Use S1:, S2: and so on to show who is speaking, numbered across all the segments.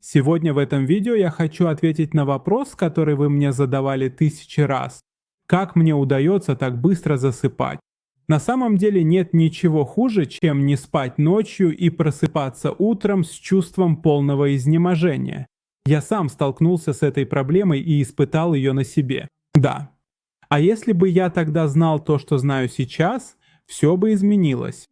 S1: Сегодня в этом видео я хочу ответить на вопрос, который вы мне задавали тысячи раз. Как мне удается так быстро засыпать? На самом деле нет ничего хуже, чем не спать ночью и просыпаться утром с чувством полного изнеможения. Я сам столкнулся с этой проблемой и испытал ее на себе. Да. А если бы я тогда знал то, что знаю сейчас, все бы изменилось.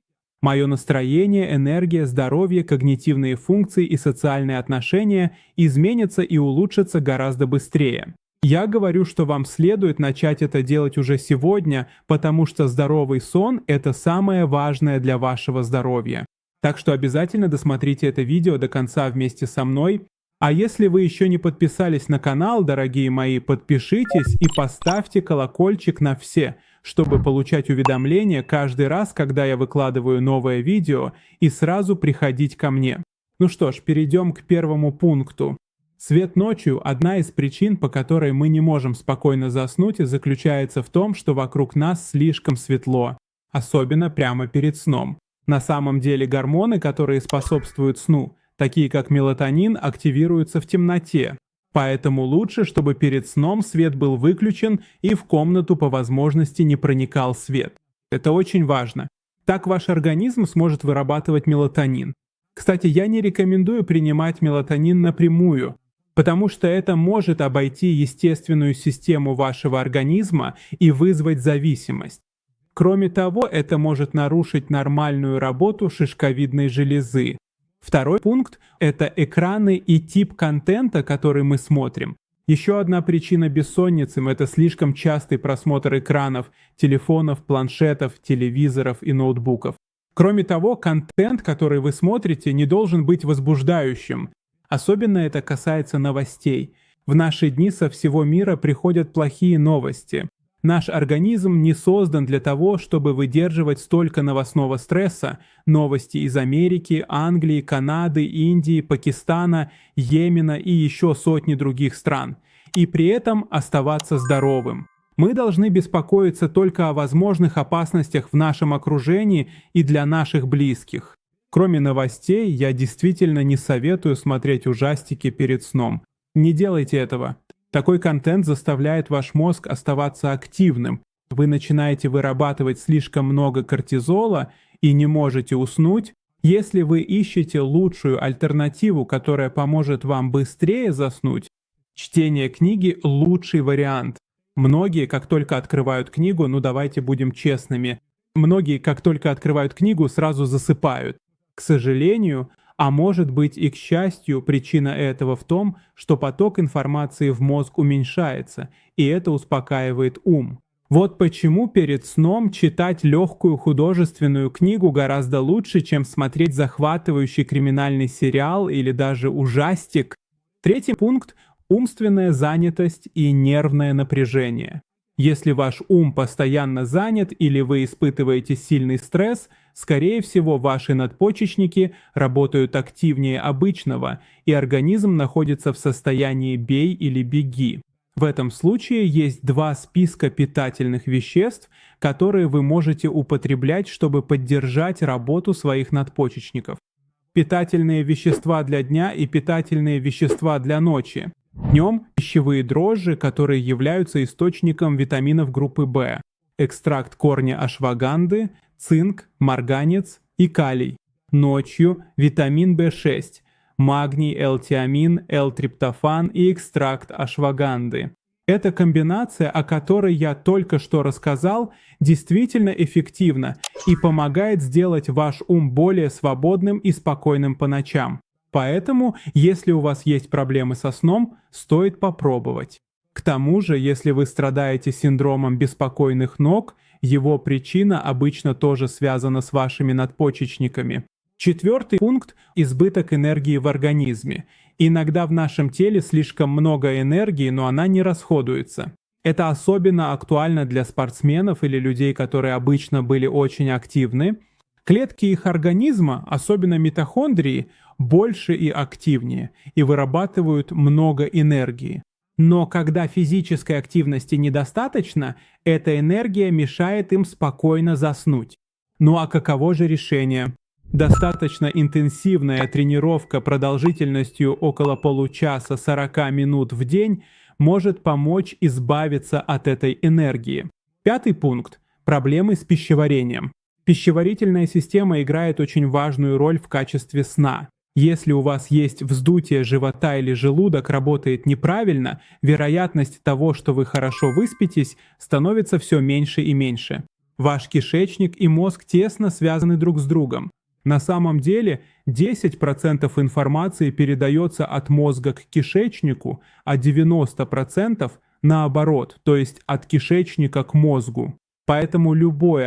S1: Мое настроение, энергия, здоровье, когнитивные функции и социальные отношения изменятся и улучшатся гораздо быстрее. Я говорю, что вам следует начать это делать уже сегодня, потому что здоровый сон – это самое важное для вашего здоровья. Так что обязательно досмотрите это видео до конца вместе со мной. А если вы еще не подписались на канал, дорогие мои, подпишитесь и поставьте колокольчик на все, чтобы получать уведомления каждый раз, когда я выкладываю новое видео, и сразу приходить ко мне. Ну что ж, перейдем к первому пункту. Свет ночью – одна из причин, по которой мы не можем спокойно заснуть, и заключается в том, что вокруг нас слишком светло, особенно прямо перед сном. На самом деле гормоны, которые способствуют сну, такие как мелатонин, активируются в темноте. Поэтому лучше, чтобы перед сном свет был выключен и в комнату по возможности не проникал свет. Это очень важно. Так ваш организм сможет вырабатывать мелатонин. Кстати, я не рекомендую принимать мелатонин напрямую, потому что это может обойти естественную систему вашего организма и вызвать зависимость. Кроме того, это может нарушить нормальную работу шишковидной железы. Второй пункт – это экраны и тип контента, который мы смотрим. Еще одна причина бессонницы – это слишком частый просмотр экранов, телефонов, планшетов, телевизоров и ноутбуков. Кроме того, контент, который вы смотрите, не должен быть возбуждающим. Особенно это касается новостей. В наши дни со всего мира приходят плохие новости. Наш организм не создан для того, чтобы выдерживать столько новостного стресса, новости из Америки, Англии, Канады, Индии, Пакистана, Йемена и еще сотни других стран, и при этом оставаться здоровым. Мы должны беспокоиться только о возможных опасностях в нашем окружении и для наших близких. Кроме новостей, я действительно не советую смотреть ужастики перед сном. Не делайте этого. Такой контент заставляет ваш мозг оставаться активным. Вы начинаете вырабатывать слишком много кортизола и не можете уснуть. Если вы ищете лучшую альтернативу, которая поможет вам быстрее заснуть, чтение книги – лучший вариант. Многие, как только открывают книгу, давайте будем честными, многие, как только открывают книгу, сразу засыпают. К сожалению, а может быть и к счастью, причина этого в том, что поток информации в мозг уменьшается, и это успокаивает ум. Вот почему перед сном читать легкую художественную книгу гораздо лучше, чем смотреть захватывающий криминальный сериал или даже ужастик. Третий пункт – умственная занятость и нервное напряжение. Если ваш ум постоянно занят или вы испытываете сильный стресс, скорее всего, ваши надпочечники работают активнее обычного, и организм находится в состоянии «бей или беги». В этом случае есть два списка питательных веществ, которые вы можете употреблять, чтобы поддержать работу своих надпочечников. Питательные вещества для дня и питательные вещества для ночи. Днем пищевые дрожжи, которые являются источником витаминов группы В, экстракт корня ашваганды, цинк, марганец и калий. Ночью витамин В6, магний, L-тиамин, L-триптофан и экстракт ашваганды. Эта комбинация, о которой я только что рассказал, действительно эффективна и помогает сделать ваш ум более свободным и спокойным по ночам. Поэтому, если у вас есть проблемы со сном, стоит попробовать. К тому же, если вы страдаете синдромом беспокойных ног, его причина обычно тоже связана с вашими надпочечниками. Четвертый пункт – избыток энергии в организме. Иногда в нашем теле слишком много энергии, но она не расходуется. Это особенно актуально для спортсменов или людей, которые обычно были очень активны. Клетки их организма, особенно митохондрии, больше и активнее, и вырабатывают много энергии. Но когда физической активности недостаточно, эта энергия мешает им спокойно заснуть. Ну а каково же решение? Достаточно интенсивная тренировка продолжительностью около получаса 40 минут в день может помочь избавиться от этой энергии. Пятый пункт – проблемы с пищеварением. Пищеварительная система играет очень важную роль в качестве сна. Если у вас есть вздутие живота или желудок работает неправильно, вероятность того, что вы хорошо выспитесь, становится все меньше и меньше. Ваш кишечник и мозг тесно связаны друг с другом. На самом деле 10% информации передается от мозга к кишечнику, а 90% наоборот, то есть от кишечника к мозгу. Поэтому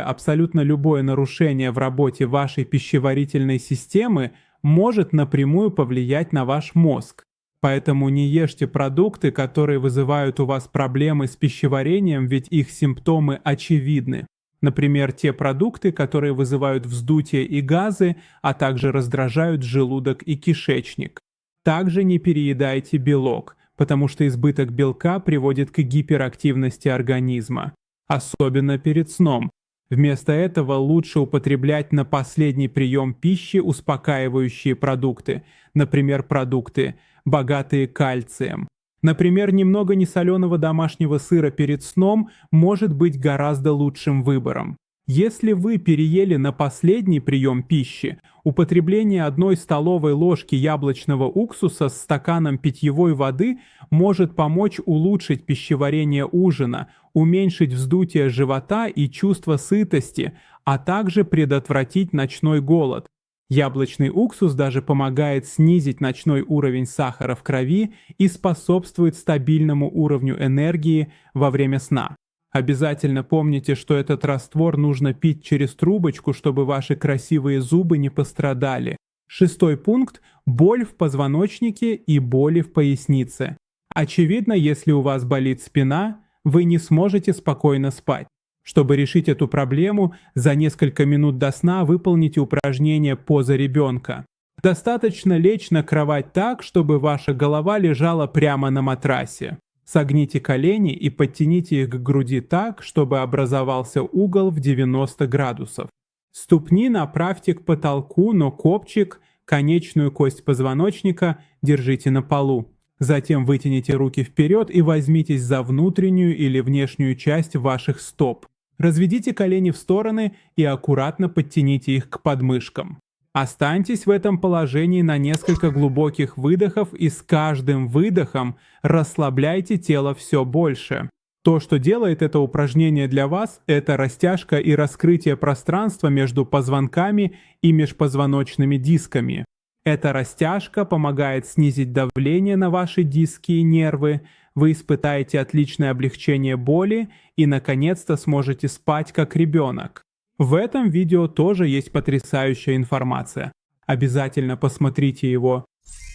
S1: абсолютно любое нарушение в работе вашей пищеварительной системы может напрямую повлиять на ваш мозг. Поэтому не ешьте продукты, которые вызывают у вас проблемы с пищеварением, ведь их симптомы очевидны. Например, те продукты, которые вызывают вздутие и газы, а также раздражают желудок и кишечник. Также не переедайте белок, потому что избыток белка приводит к гиперактивности организма, особенно перед сном. Вместо этого лучше употреблять на последний прием пищи успокаивающие продукты, например, продукты, богатые кальцием. Например, немного несоленого домашнего сыра перед сном может быть гораздо лучшим выбором. Если вы переели на последний прием пищи, употребление 1 столовой ложки яблочного уксуса с стаканом питьевой воды может помочь улучшить пищеварение ужина, уменьшить вздутие живота и чувство сытости, а также предотвратить ночной голод. Яблочный уксус даже помогает снизить ночной уровень сахара в крови и способствует стабильному уровню энергии во время сна. Обязательно помните, что этот раствор нужно пить через трубочку, чтобы ваши красивые зубы не пострадали. 6 пункт – боль в позвоночнике и боли в пояснице. Очевидно, если у вас болит спина, вы не сможете спокойно спать. Чтобы решить эту проблему, за несколько минут до сна выполните упражнение «Поза ребенка». Достаточно лечь на кровать так, чтобы ваша голова лежала прямо на матрасе. Согните колени и подтяните их к груди так, чтобы образовался угол в 90 градусов. Ступни направьте к потолку, но копчик, конечную кость позвоночника держите на полу. Затем вытяните руки вперед и возьмитесь за внутреннюю или внешнюю часть ваших стоп. Разведите колени в стороны и аккуратно подтяните их к подмышкам. Останьтесь в этом положении на несколько глубоких выдохов и с каждым выдохом расслабляйте тело все больше. То, что делает это упражнение для вас, это растяжка и раскрытие пространства между позвонками и межпозвоночными дисками. Эта растяжка помогает снизить давление на ваши диски и нервы, вы испытаете отличное облегчение боли и, наконец-то, сможете спать как ребенок. В этом видео тоже есть потрясающая информация. Обязательно посмотрите его.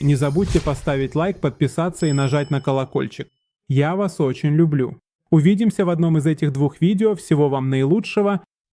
S1: Не забудьте поставить лайк, подписаться и нажать на колокольчик. Я вас очень люблю. Увидимся в одном из этих 2 видео. Всего вам наилучшего.